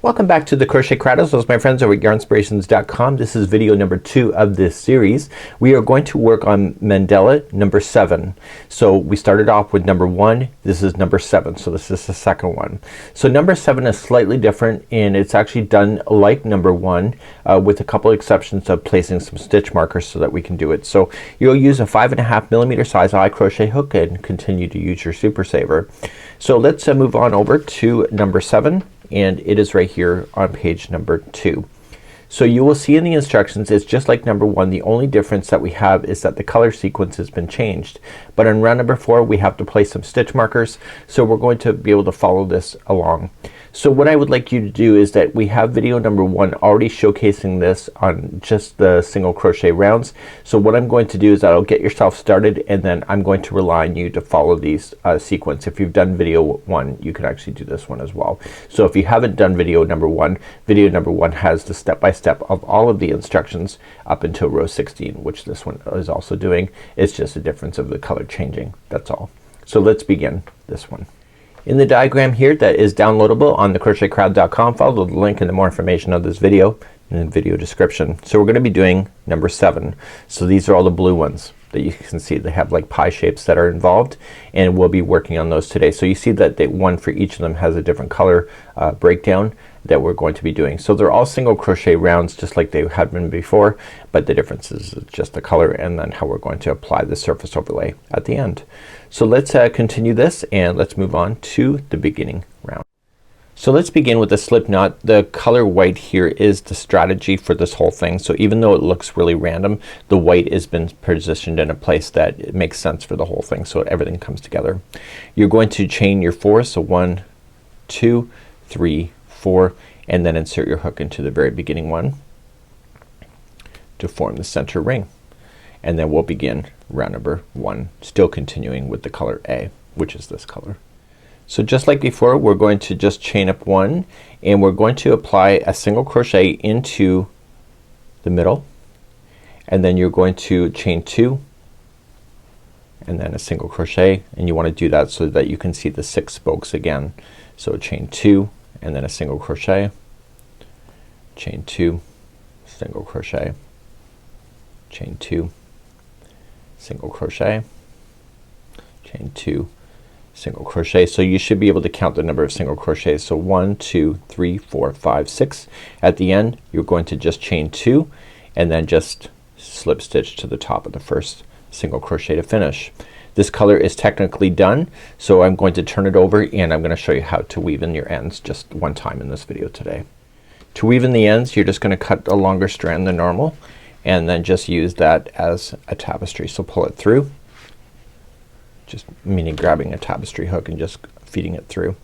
Welcome back to the Crochet Cradles. Those my friends over at yarnspirations.com. This is video number 2 of this series. We are going to work on mandala number 7. So we started off with number 1. This is number 7. So this is the second one. So number 7 is slightly different and it's actually done like number 1 with a couple exceptions of placing some stitch markers so that we can do it. So you'll use a 5.5mm size eye crochet hook and continue to use your Super Saver. So let's move on over to number 7. And it is right here on page number 2. So you will see in the instructions it's just like number 1. The only difference that we have is that the color sequence has been changed. But in round number 4 we have to place some stitch markers. So we're going to be able to follow this along. So what I would like you to do is that we have video number 1 already showcasing this on just the single crochet rounds. So what I'm going to do is I'll get yourself started and then I'm going to rely on you to follow these sequence. If you've done video 1 you can actually do this one as well. So if you haven't done video number 1 has the step-by-step of all of the instructions up until row 16, which this one is also doing. It's just a difference of the color changing. That's all. So let's begin this one. In the diagram here that is downloadable on the crochetcrowd.com, follow the link in the more information of this video in the video description. So we're gonna be doing number 7. So these are all the blue ones that you can see. They have like pie shapes that are involved and we'll be working on those today. So you see that one for each of them has a different color breakdown that we're going to be doing. So they're all single crochet rounds just like they had been before, but the difference is just the color and then how we're going to apply the surface overlay at the end. So let's continue this and let's move on to the beginning round. So let's begin with the slip knot. The color white here is the strategy for this whole thing. So even though it looks really random, the white has been positioned in a place that it makes sense for the whole thing, so everything comes together. You're going to chain your 4. So 1, 2, 3, 4 and then insert your hook into the very beginning one to form the center ring. And then we'll begin round number 1, still continuing with the color A, which is this color. So just like before we're going to just chain up 1 and we're going to apply a single crochet into the middle and then you're going to chain 2 and then a single crochet, and you want to do that so that you can see the 6 spokes again. So chain 2 and then a single crochet, chain 2, single crochet, chain 2, single crochet, chain 2, single crochet. So you should be able to count the number of single crochets. So 1, 2, 3, 4, 5, 6. At the end you're going to just chain 2 and then just slip stitch to the top of the first single crochet to finish. This color is technically done, so I'm going to turn it over and I'm gonna show you how to weave in your ends just one time in this video today. To weave in the ends you're just gonna cut a longer strand than normal and then just use that as a tapestry. So pull it through, just meaning grabbing a tapestry hook and just feeding it through.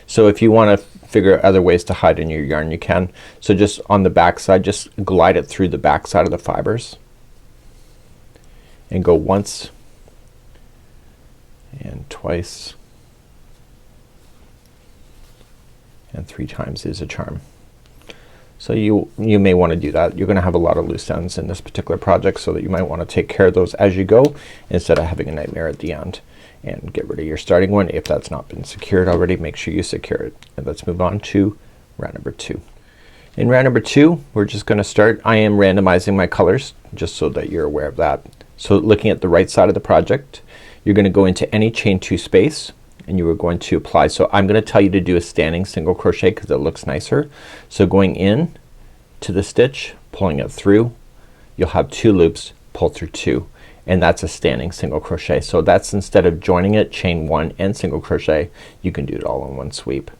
So if you want to figure out other ways to hide in your yarn you can. So just on the back side just glide it through the back side of the fibers and go once and twice and 3 times is a charm. So you may want to do that. You're gonna have a lot of loose ends in this particular project, so that you might want to take care of those as you go instead of having a nightmare at the end. And get rid of your starting one. If that's not been secured already, make sure you secure it. And let's move on to round number 2. In round number 2 we're just gonna start. I am randomizing my colors just so that you're aware of that. So looking at the right side of the project you're gonna go into any chain 2 space and you are going to apply. So I'm gonna tell you to do a standing single crochet because it looks nicer. So going in to the stitch, pulling it through, you'll have 2 loops, pull through 2, and that's a standing single crochet. So that's instead of joining it, chain 1 and single crochet, you can do it all in one sweep.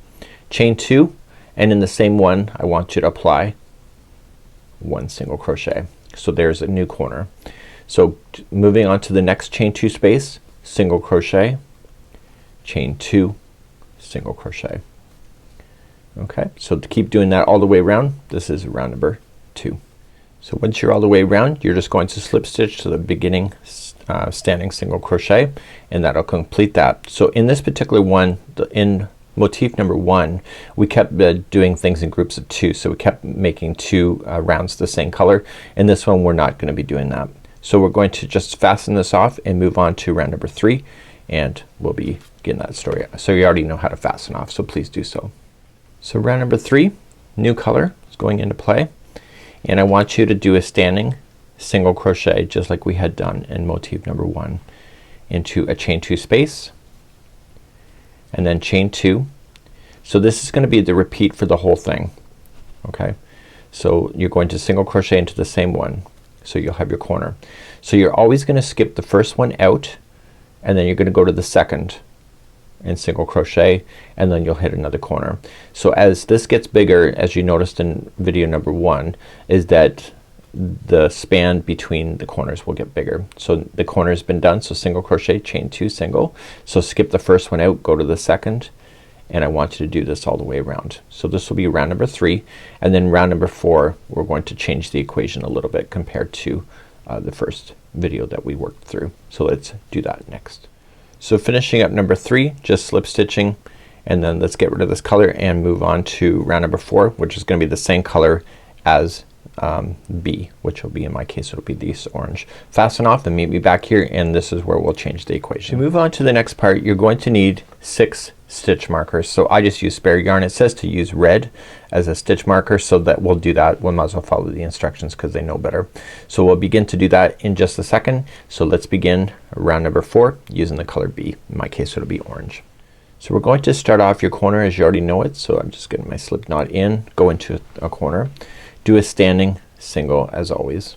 Chain 2 and in the same one I want you to apply 1 single crochet. So there's a new corner. So moving on to the next chain 2 space, single crochet, chain 2, single crochet. Okay, so to keep doing that all the way around, this is round number 2. So once you're all the way around you're just going to slip stitch to the beginning standing single crochet and that'll complete that. So in this particular one, in motif number 1, we kept doing things in groups of 2. So we kept making 2 rounds the same color. In this one we're not gonna be doing that. So we're going to just fasten this off and move on to round number 3 and we'll be getting that story. So you already know how to fasten off, so please do so. So round number 3, new color is going into play, and I want you to do a standing single crochet just like we had done in motif number 1 into a chain 2 space and then chain 2. So this is going to be the repeat for the whole thing. Okay, so you're going to single crochet into the same one, so you'll have your corner. So you're always going to skip the first one out, and then you're going to go to the second and single crochet, and then you'll hit another corner. So as this gets bigger, as you noticed in video number 1, is that the span between the corners will get bigger. So the corner has been done, so single crochet, chain 2, single. So skip the first one out, go to the second, and I want you to do this all the way around. So this will be round number 3, and then round number 4 we're going to change the equation a little bit compared to the first video that we worked through. So let's do that next. So finishing up number 3, just slip stitching, and then let's get rid of this color and move on to round number 4, which is going to be the same color as B, which will be, in my case, it'll be this orange. Fasten off and meet me back here, and this is where we'll change the equation. To move on to the next part, you're going to need 6 stitch markers. So I just use spare yarn. It says to use red as a stitch marker, so that we'll do that. We might as well follow the instructions because they know better. So we'll begin to do that in just a second. So let's begin round number 4 using the color B. In my case it'll be orange. So we're going to start off your corner as you already know it. So I'm just getting my slip knot in, go into a corner, do a standing single as always,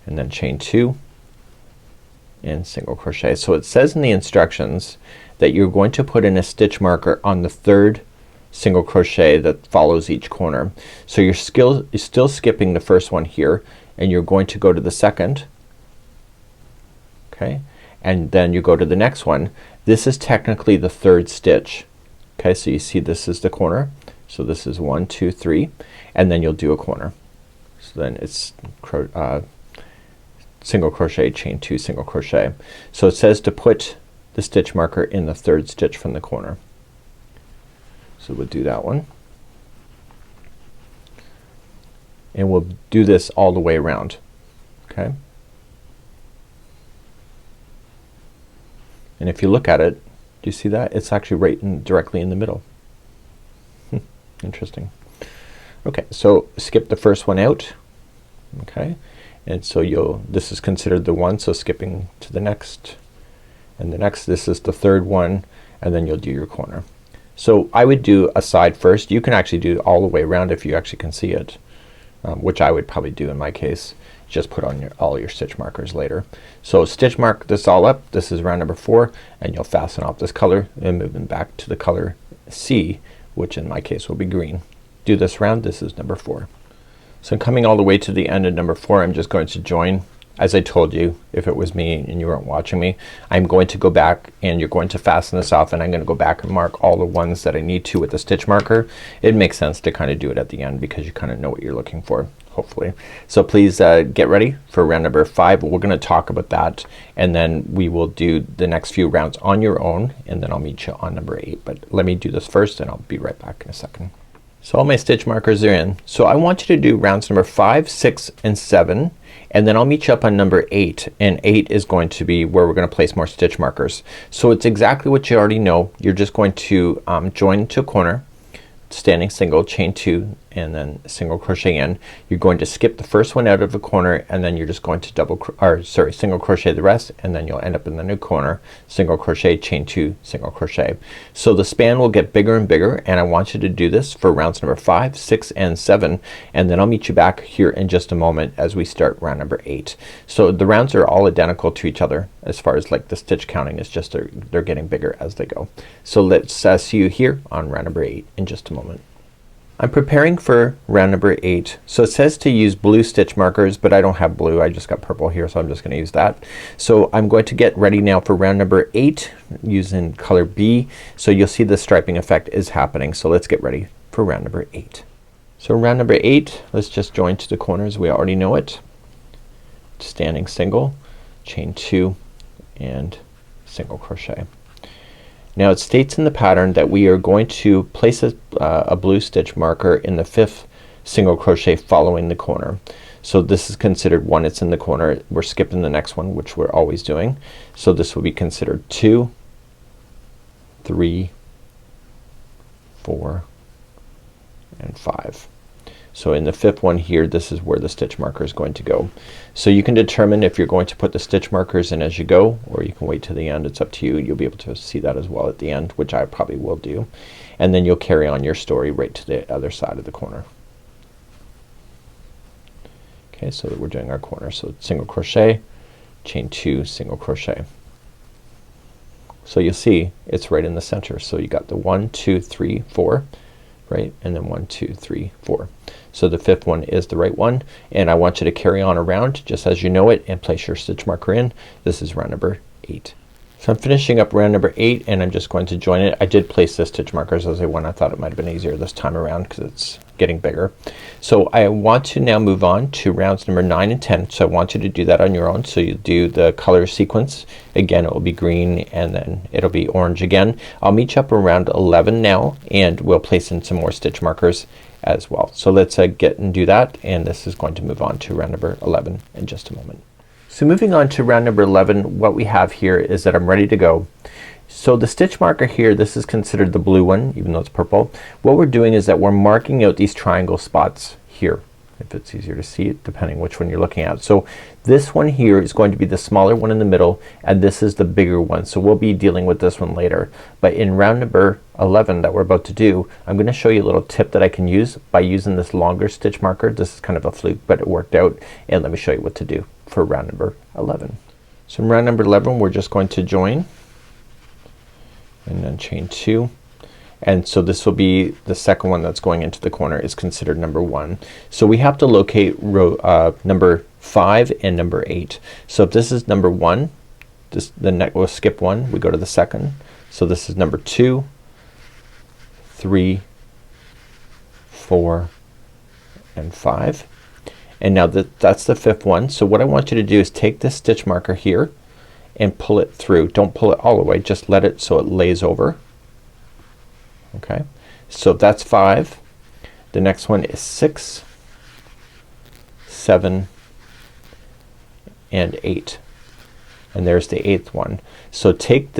and then chain 2 and single crochet. So it says in the instructions that you're going to put in a stitch marker on the 3rd single crochet that follows each corner. So you're still skipping the first one here, and you're going to go to the second, okay, and then you go to the next one. This is technically the 3rd stitch. Okay, so you see this is the corner. So this is 1, 2, 3, and then you'll do a corner. So then it's single crochet, chain 2, single crochet. So it says to put the stitch marker in the 3rd stitch from the corner. So we'll do that one, and we'll do this all the way around. Okay, and if you look at it, do you see that? It's actually right directly in the middle. Interesting. Okay, so skip the first one out. Okay, and so this is considered the 1, so skipping to the next and the next, this is the 3rd one, and then you'll do your corner. So I would do a side first. You can actually do all the way around if you actually can see it, which I would probably do in my case. Just put on all your stitch markers later. So stitch mark this all up. This is round number 4, and you'll fasten off this color and move them back to the color C, which in my case will be green. Do this round. This is number 4. So coming all the way to the end of number 4, I'm just going to join. As I told you, if it was me and you weren't watching me, I'm going to go back and you're going to fasten this off, and I'm going to go back and mark all the ones that I need to with the stitch marker. It makes sense to kind of do it at the end because you kind of know what you're looking for, hopefully. So please get ready for round number 5. We're going to talk about that, and then we will do the next few rounds on your own, and then I'll meet you on number 8. But let me do this first, and I'll be right back in a second. So all my stitch markers are in. So I want you to do rounds number 5, 6, and 7, and then I'll meet you up on number 8, and 8 is going to be where we're going to place more stitch markers. So it's exactly what you already know. You're just going to join to a corner, standing single, chain 2, and then single crochet in. You're going to skip the first one out of the corner, and then you're just going to single crochet the rest, and then you'll end up in the new corner, single crochet, chain 2, single crochet. So the span will get bigger and bigger, and I want you to do this for rounds number 5, 6, and 7, and then I'll meet you back here in just a moment as we start round number 8. So the rounds are all identical to each other as far as like the stitch counting. It's just they're getting bigger as they go. So let's see you here on round number 8 in just a moment. I'm preparing for round number 8. So it says to use blue stitch markers, but I don't have blue. I just got purple here, so I'm just going to use that. So I'm going to get ready now for round number 8 using color B. So you'll see the striping effect is happening. So let's get ready for round number 8. So round number 8, let's just join to the corners. We already know it. Standing single, chain 2, and single crochet. Now it states in the pattern that we are going to place a blue stitch marker in the 5th single crochet following the corner. So this is considered 1. It's in the corner. We're skipping the next one, which we're always doing. So this will be considered 2, 3, 4 and 5. So in the fifth one here, this is where the stitch marker is going to go. So you can determine if you're going to put the stitch markers in as you go, or you can wait to the end. It's up to you. You'll be able to see that as well at the end, which I probably will do. And then you'll carry on your story right to the other side of the corner. Okay, so we're doing our corner. So single crochet, chain 2, single crochet. So you'll see it's right in the center. So you got the 1, 2, 3, 4, right, and then 1, 2, 3, 4. So the fifth one is the right one, and I want you to carry on around just as you know it and place your stitch marker in. This is round number 8. So I'm finishing up round number 8 and I'm just going to join it. I did place the stitch markers as I went. I thought it might have been easier this time around because it's getting bigger. So I want to now move on to rounds number 9 and 10. So I want you to do that on your own. So you do the color sequence. Again, it will be green and then it'll be orange again. I'll meet you up around 11 now and we'll place in some more stitch markers as well. So let's get and do that, and this is going to move on to round number 11 in just a moment. So moving on to round number 11, what we have here is that I'm ready to go. So the stitch marker here, this is considered the blue one even though it's purple. What we're doing is that we're marking out these triangle spots here, if it's easier to see it depending which one you're looking at. So this one here is going to be the smaller one in the middle and this is the bigger one. So we'll be dealing with this one later. But in round number 11 that we're about to do, I'm gonna show you a little tip that I can use by using this longer stitch marker. This is kind of a fluke but it worked out, and let me show you what to do for round number 11. So in round number 11 we're just going to join and then chain 2. And so this will be the second one that's going into the corner is considered number 1. So we have to locate row number 5 and number 8. So if this is number 1, we'll skip 1, we go to the second. So this is number 2, 3, 4 and 5. And now that's the fifth one. So what I want you to do is take this stitch marker here and pull it through. Don't pull it all the way, just let it so it lays over. Okay, so that's 5. The next one is 6, 7 and 8, and there's the 8th one. So take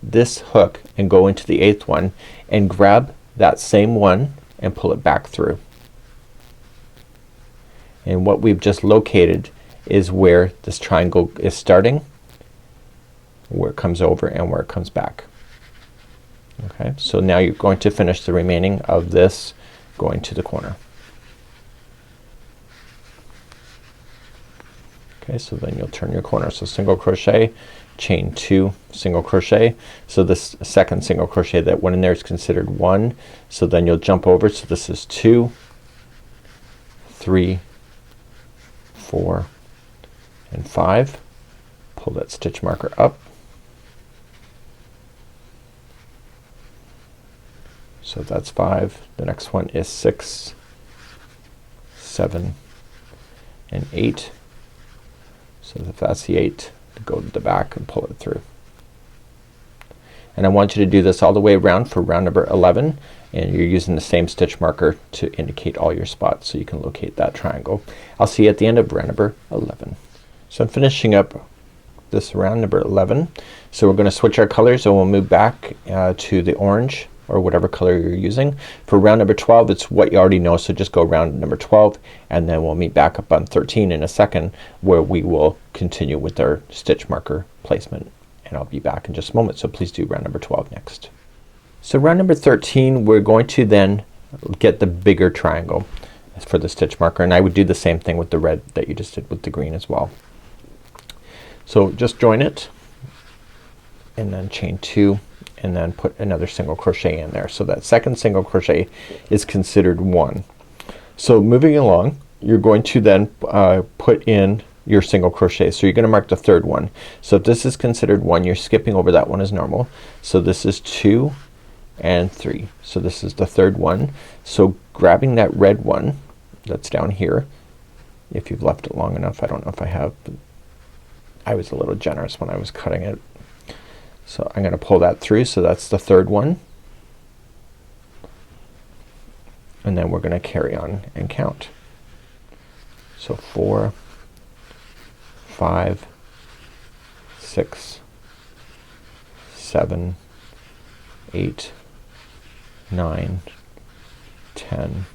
this hook and go into the 8th one and grab that same one and pull it back through. And what we've just located is where this triangle is starting, where it comes over and where it comes back. Okay, so now you're going to finish the remaining of this going to the corner. Okay, so then you'll turn your corner. So single crochet, chain 2, single crochet. So this second single crochet that went in there is considered 1. So then you'll jump over. So this is 2, 3, 4 and 5. Pull that stitch marker up. So that's 5. The next one is 6, 7 and 8. So if that's the 8, go to the back and pull it through. And I want you to do this all the way around for round number 11, and you're using the same stitch marker to indicate all your spots so you can locate that triangle. I'll see you at the end of round number 11. So I'm finishing up this round number 11. So we're gonna switch our colors and we'll move back to the orange or whatever color you're using. For round number 12 it's what you already know, so just go round number 12 and then we'll meet back up on 13 in a second where we will continue with our stitch marker placement, and I'll be back in just a moment. So please do round number 12 next. So round number 13 we're going to then get the bigger triangle for the stitch marker, and I would do the same thing with the red that you just did with the green as well. So just join it and then chain 2 and then put another single crochet in there. So that second single crochet is considered 1. So moving along you're going to then put in your single crochet. So you're gonna mark the third one. So if this is considered 1, you're skipping over that one as normal. So this is 2 and 3. So this is the third one. So grabbing that red one that's down here, if you've left it long enough, I don't know if I have, but I was a little generous when I was cutting it. So I'm gonna pull that through. So that's the third one, and then we're gonna carry on and count. So 4, 5, 6, 7, 8, 9, 10,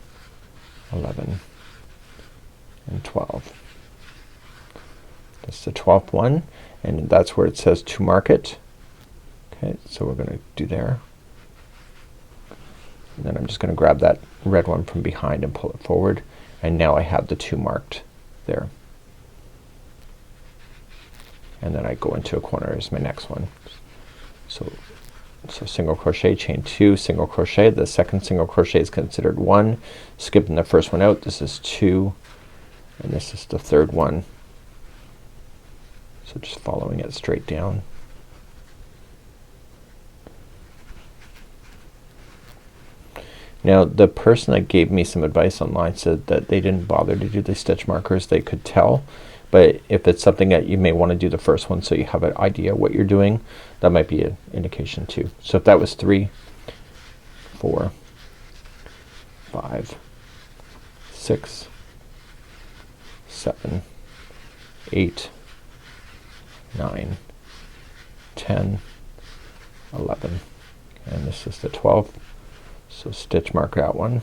11, and 12. That's the 12th one, and that's where it says to mark it. Okay, so we're gonna do there. And then I'm just gonna grab that red one from behind and pull it forward, and now I have the 2 marked there. And then I go into a corner as my next one. So single crochet, chain 2, single crochet. The second single crochet is considered 1. Skipping the first one out, this is 2, and this is the 3rd one. So just following it straight down. Now the person that gave me some advice online said that they didn't bother to do the stitch markers. They could tell, but if it's something that you may want to do the first one so you have an idea what you're doing, that might be an indication too. So if that was 3, 4, 5, 6, 7, 8, 9, 10, 11, and this is the 12th. So stitch mark that one.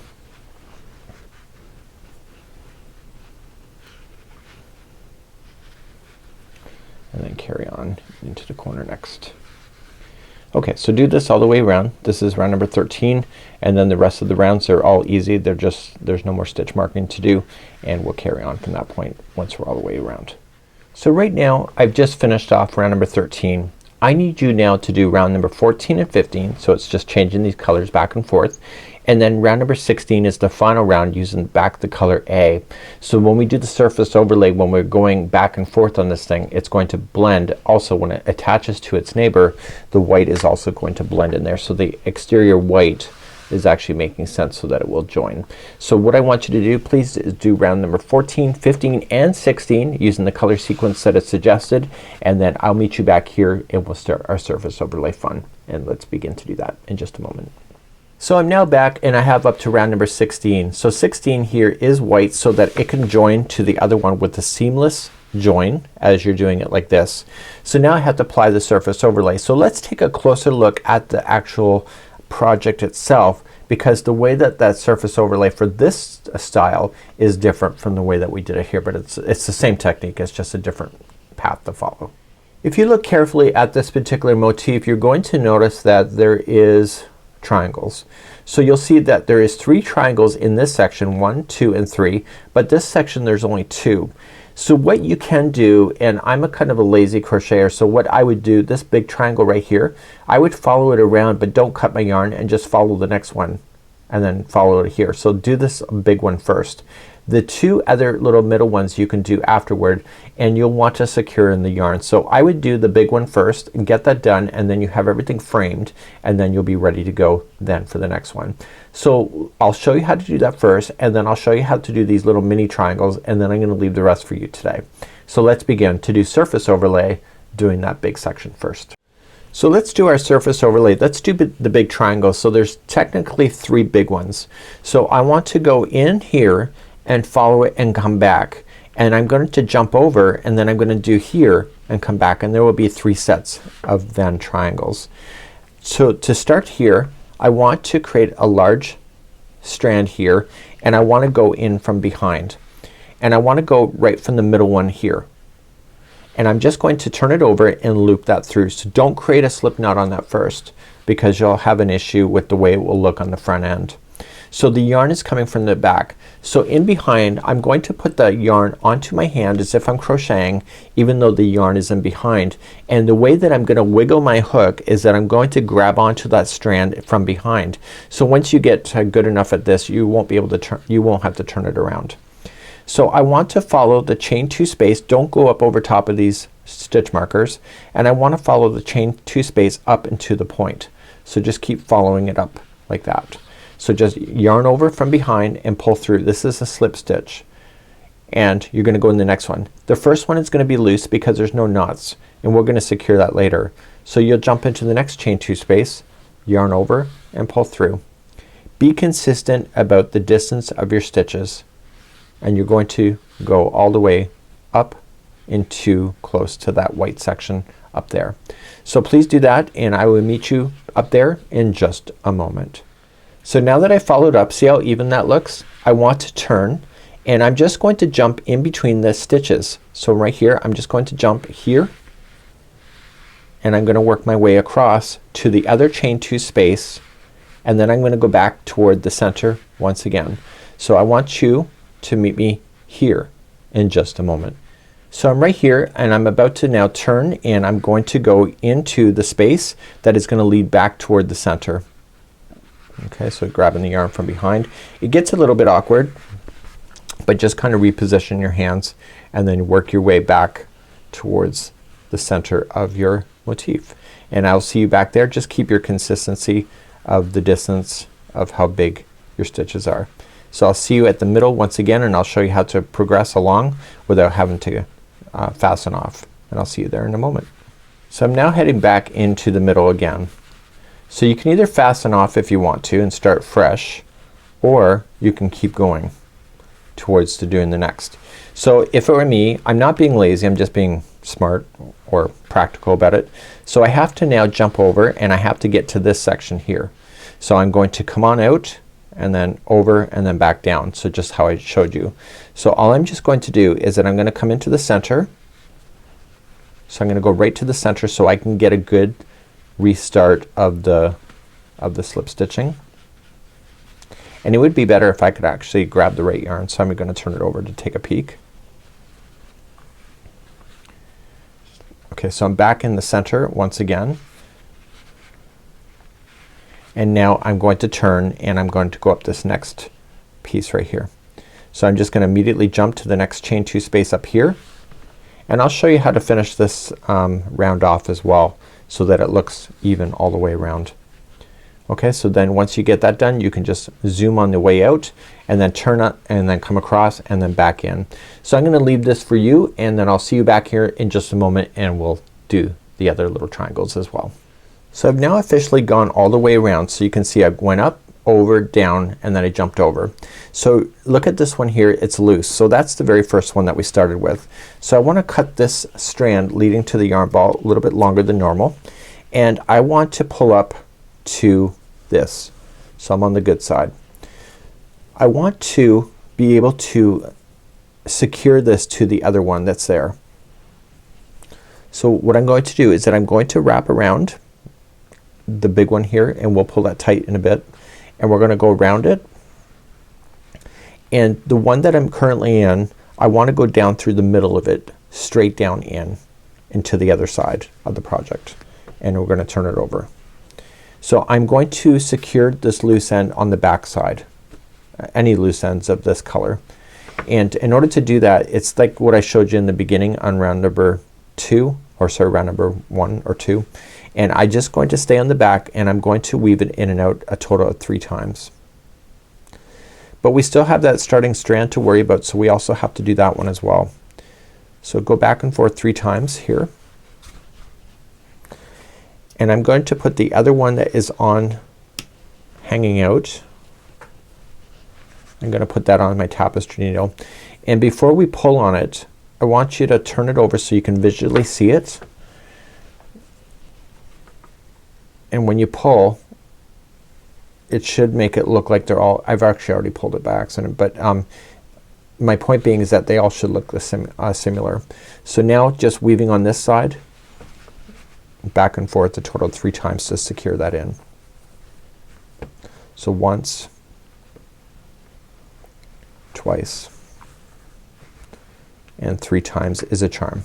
And then carry on into the corner next. Okay, so do this all the way around. This is round number 13, and then the rest of the rounds are all easy. They're just, there's no more stitch marking to do, and we'll carry on from that point once we're all the way around. So right now I've just finished off round number 13. I need you now to do round number 14 and 15, so it's just changing these colors back and forth, and then round number 16 is the final round using back the color A. So when we do the surface overlay, when we're going back and forth on this thing, it's going to blend. Also when it attaches to its neighbor, the white is also going to blend in there, so the exterior white is actually making sense so that it will join. So what I want you to do, please, is do round number 14, 15, and 16 using the color sequence that is suggested, and then I'll meet you back here and we'll start our surface overlay fun. And let's begin to do that in just a moment. So I'm now back and I have up to round number 16. So 16 here is white so that it can join to the other one with the seamless join as you're doing it like this. So now I have to apply the surface overlay. So let's take a closer look at the actual project itself, because the way that that surface overlay for this style is different from the way that we did it here, but it's the same technique, it's just a different path to follow. If you look carefully at this particular motif, you're going to notice that there is triangles. So you'll see that there is 3 triangles in this section, 1, 2, and 3, but this section there's only 2. So what you can do, and I'm a kind of a lazy crocheter, so what I would do, this big triangle right here, I would follow it around, but don't cut my yarn, and just follow the next one and then follow it here. So do this big one first. The 2 other little middle ones you can do afterward, and you'll want to secure in the yarn. So I would do the big one first and get that done, and then you have everything framed, and then you'll be ready to go then for the next one. So I'll show you how to do that first, and then I'll show you how to do these little mini triangles, and then I'm gonna leave the rest for you today. So let's begin to do surface overlay doing that big section first. So let's do our surface overlay. Let's do the big triangle. So there's technically 3 big ones. So I want to go in here and follow it and come back, and I'm going to jump over, and then I'm going to do here and come back, and there will be 3 sets of then triangles. So to start here, I want to create a large strand here, and I want to go in from behind, and I want to go right from the middle one here, and I'm just going to turn it over and loop that through. So don't create a slip knot on that first, because you'll have an issue with the way it will look on the front end. So the yarn is coming from the back. So in behind, I'm going to put the yarn onto my hand as if I'm crocheting, even though the yarn is in behind. And the way that I'm gonna wiggle my hook is that I'm going to grab onto that strand from behind. So once you get good enough at this, you won't be able to turn, you won't have to turn it around. So I want to follow the chain 2 space. Don't go up over top of these stitch markers, and I want to follow the chain 2 space up into the point. So just keep following it up like that. So just yarn over from behind and pull through. This is a slip stitch, and you're gonna go in the next one. The first one is gonna be loose because there's no knots, and we're gonna secure that later. So you'll jump into the next chain 2 space, yarn over, and pull through. Be consistent about the distance of your stitches, and you're going to go all the way up into close to that white section up there. So please do that, and I will meet you up there in just a moment. So now that I followed up, see how even that looks? I want to turn, and I'm just going to jump in between the stitches. So right here I'm just going to jump here, and I'm gonna work my way across to the other chain 2 space, and then I'm gonna go back toward the center once again. So I want you to meet me here in just a moment. So I'm right here, and I'm about to now turn, and I'm going to go into the space that is gonna lead back toward the center. Okay, so grabbing the yarn from behind. It gets a little bit awkward, but just kind of reposition your hands and then work your way back towards the center of your motif. And I'll see you back there. Just keep your consistency of the distance of how big your stitches are. So I'll see you at the middle once again, and I'll show you how to progress along without having to fasten off, and I'll see you there in a moment. So I'm now heading back into the middle again. So you can either fasten off if you want to and start fresh, or you can keep going towards to doing the next. So if it were me, I'm not being lazy, I'm just being smart or practical about it. So I have to now jump over, and I have to get to this section here. So I'm going to come on out and then over and then back down. So just how I showed you. So all I'm just going to do is that I'm gonna come into the center. So I'm gonna go right to the center so I can get a good restart of the slip stitching. And it would be better if I could actually grab the right yarn. So I'm gonna turn it over to take a peek. Okay, so I'm back in the center once again. And now I'm going to turn, and I'm going to go up this next piece right here. So I'm just gonna immediately jump to the next chain 2 space up here, and I'll show you how to finish this round off as well so that it looks even all the way around. Okay, so then once you get that done, you can just zoom on the way out and then turn up and then come across and then back in. So I'm gonna leave this for you, and then I'll see you back here in just a moment, and we'll do the other little triangles as well. So I've now officially gone all the way around. So you can see I went up, over, down, and then I jumped over. So look at this one here, it's loose. So that's the very first one that we started with. So I want to cut this strand leading to the yarn ball a little bit longer than normal, and I want to pull up to this. So I'm on the good side. I want to be able to secure this to the other one that's there. So what I'm going to do is that I'm going to wrap around the big one here, and we'll pull that tight in a bit, and we're gonna go around it, and the one that I'm currently in, I want to go down through the middle of it, straight down into the other side of the project, and we're gonna turn it over. So I'm going to secure this loose end on the back side, any loose ends of this color, and in order to do that, it's like what I showed you in the beginning on round number 2, or sorry, round number 1 or 2. And I'm just going to stay on the back, and I'm going to weave it in and out a total of 3 times. But we still have that starting strand to worry about, so we also have to do that one as well. So go back and forth 3 times here. And I'm going to put the other one that is on hanging out. I'm gonna put that on my tapestry needle. And before we pull on it, I want you to turn it over so you can visually see it. And when you pull, it should make it look like they're all, I've actually already pulled it by accident, but my point being is that they all should look similar. So now just weaving on this side, back and forth a total of 3 times to secure that in. So once, twice, and 3 times is a charm.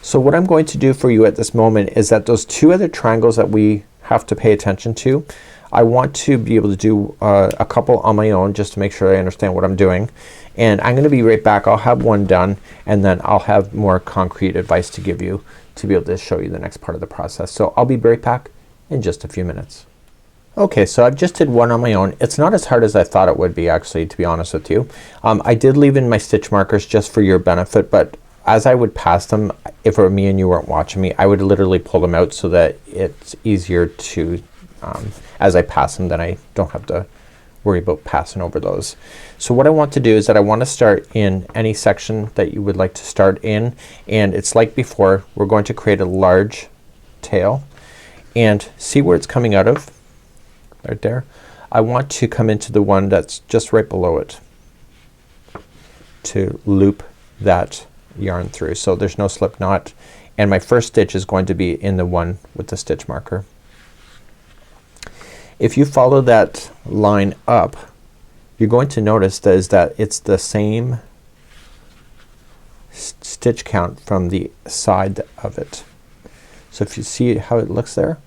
So what I'm going to do for you at this moment is that those 2 other triangles that we have to pay attention to, I want to be able to do a couple on my own just to make sure I understand what I'm doing, and I'm gonna be right back. I'll have one done, and then I'll have more concrete advice to give you to be able to show you the next part of the process. So I'll be right back in just a few minutes. Okay, so I've just did one on my own. It's not as hard as I thought it would be, actually, to be honest with you. I did leave in my stitch markers just for your benefit, but as I would pass them, if it were me and you weren't watching me, I would literally pull them out so that it's easier to as I pass them, then I don't have to worry about passing over those. So what I want to do is that I want to start in any section that you would like to start in, and it's like before, we're going to create a large tail and see where it's coming out of right there. I want to come into the one that's just right below it to loop that yarn through. So there's no slip knot, and my first stitch is going to be in the one with the stitch marker. If you follow that line up, you're going to notice that it's the same stitch count from the side of it. So if you see how it looks there,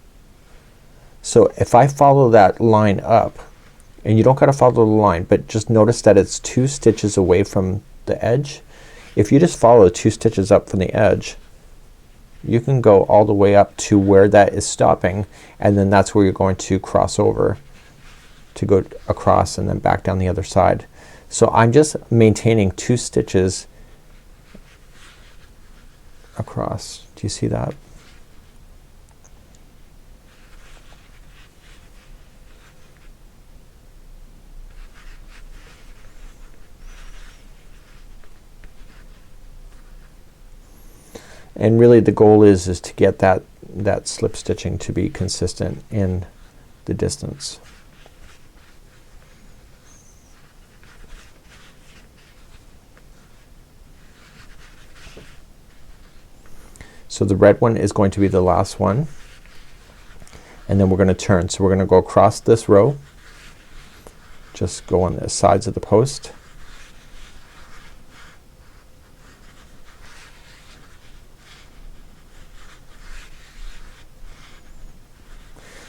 so if I follow that line up, and you don't gotta follow the line, but just notice that it's 2 stitches away from the edge. If you just follow 2 stitches up from the edge, you can go all the way up to where that is stopping, and then that's where you're going to cross over to go across and then back down the other side. So I'm just maintaining 2 stitches across. Do you see that? And really the goal is to get that slip stitching to be consistent in the distance. So the red one is going to be the last one, and then we're gonna turn. So we're gonna go across this row, just go on the sides of the post.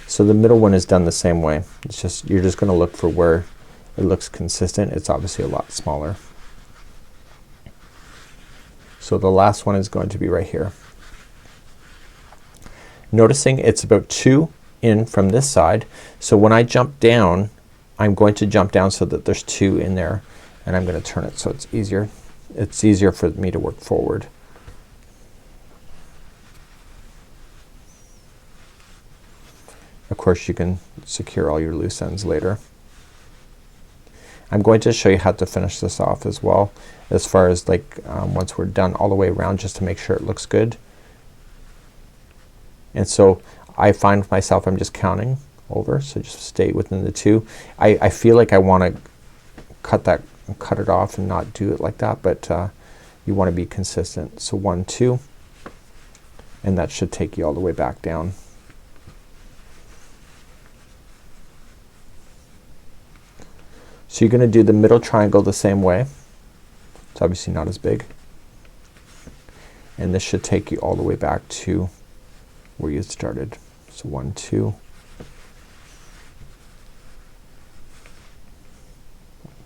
So the middle one is done the same way. It's just, you're just gonna look for where it looks consistent. It's obviously a lot smaller. So the last one is going to be right here. Noticing it's about 2 in from this side. So when I jump down, I'm going to jump down so that there's 2 in there, and I'm gonna turn it so it's easier. It's easier for me to work forward. Of course you can secure all your loose ends later. I'm going to show you how to finish this off as well, as far as like once we're done all the way around, just to make sure it looks good. And so I find myself, I'm just counting over, so just stay within the 2. I feel like I wanna cut it off and not do it like that, but you wanna be consistent. So 1, 2, and that should take you all the way back down. So you're gonna do the middle triangle the same way. It's obviously not as big. And this should take you all the way back to where you started. So 1, 2,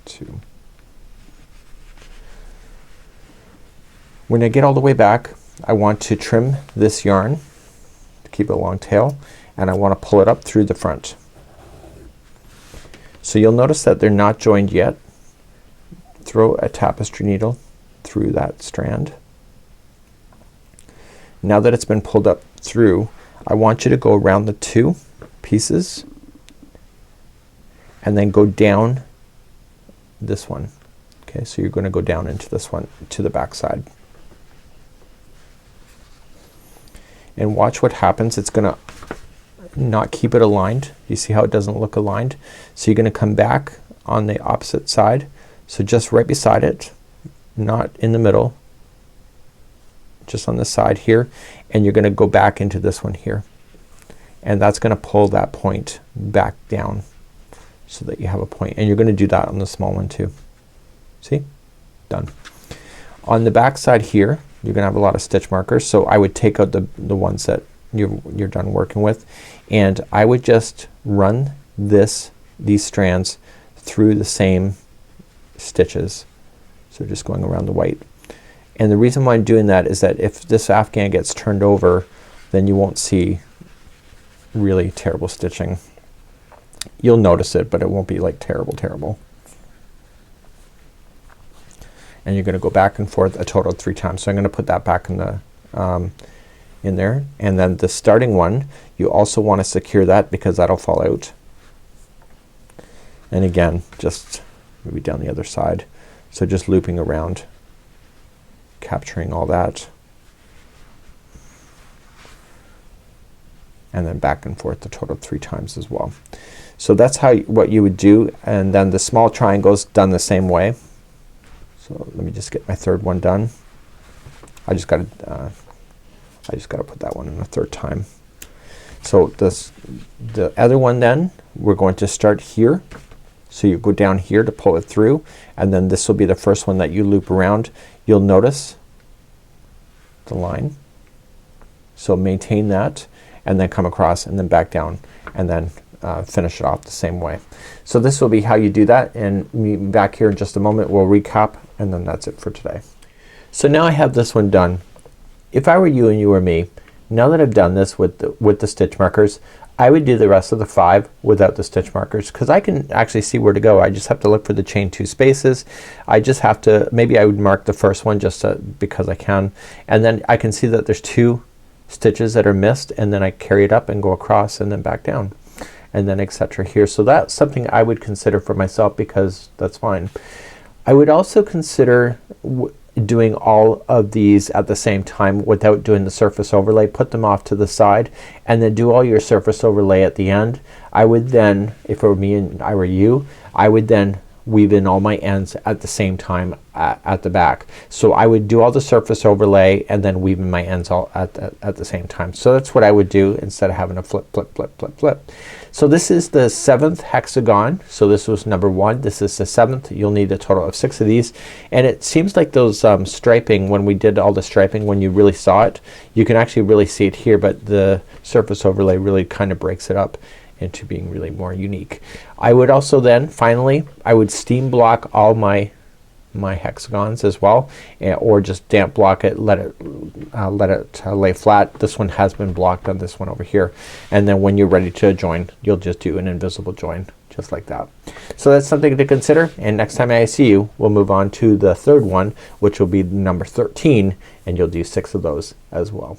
2. When I get all the way back, I want to trim this yarn to keep a long tail, and I want to pull it up through the front. So you'll notice that they're not joined yet. Throw a tapestry needle through that strand. Now that it's been pulled up through, I want you to go around the 2 pieces and then go down this one. Okay, so you're gonna go down into this one to the back side. And watch what happens. It's gonna not keep it aligned. You see how it doesn't look aligned? So you're gonna come back on the opposite side. So just right beside it, not in the middle, just on the side here, and you're gonna go back into this one here. And that's gonna pull that point back down so that you have a point. And you're gonna do that on the small one too. See? Done. On the back side here, you're gonna have a lot of stitch markers, so I would take out the ones that you're done working with, and I would just run these strands through the same stitches. So just going around the white. And the reason why I'm doing that is that if this afghan gets turned over, then you won't see really terrible stitching. You'll notice it, but it won't be like terrible. And you're gonna go back and forth a total of 3 times. So I'm gonna put that back in the in there, and then the starting one, you also want to secure that because that'll fall out. And again, just maybe down the other side. So just looping around, capturing all that, and then back and forth a total of 3 times as well. So that's how what you would do, and then the small triangles done the same way. So let me just get my third one done. I just gotta put that one in a third time. So the other one, then we're going to start here. So you go down here to pull it through, and then this will be the first one that you loop around. You'll notice the line. So maintain that, and then come across and then back down, and then finish it off the same way. So this will be how you do that, and meet back here in just a moment. We'll recap, and then that's it for today. So now I have this one done. If I were you and you were me, now that I've done this with the stitch markers, I would do the rest of the 5 without the stitch markers, because I can actually see where to go. I just have to look for the chain 2 spaces. I just have to, maybe I would mark the first one just because I can, and then I can see that there's 2 stitches that are missed, and then I carry it up and go across and then back down, and then etc. here. So that's something I would consider for myself, because that's fine. I would also consider doing all of these at the same time without doing the surface overlay. Put them off to the side and then do all your surface overlay at the end. I would then, if it were me and I were you, I would then weave in all my ends at the same time at the back. So I would do all the surface overlay and then weave in my ends all at the same time. So that's what I would do instead of having a flip, flip, flip, flip, flip. So this is the 7th hexagon. So this was number 1. This is the 7th. You'll need a total of 6 of these. And it seems like those striping, when we did all the striping, when you really saw it, you can actually really see it here, but the surface overlay really kind of breaks it up into being really more unique. I would also then finally I would steam block all my hexagons as well, or just damp block it, let it lay flat. This one has been blocked on this one over here, and then when you're ready to join, you'll just do an invisible join just like that. So that's something to consider, and next time I see you, we'll move on to the third one, which will be number 13, and you'll do 6 of those as well.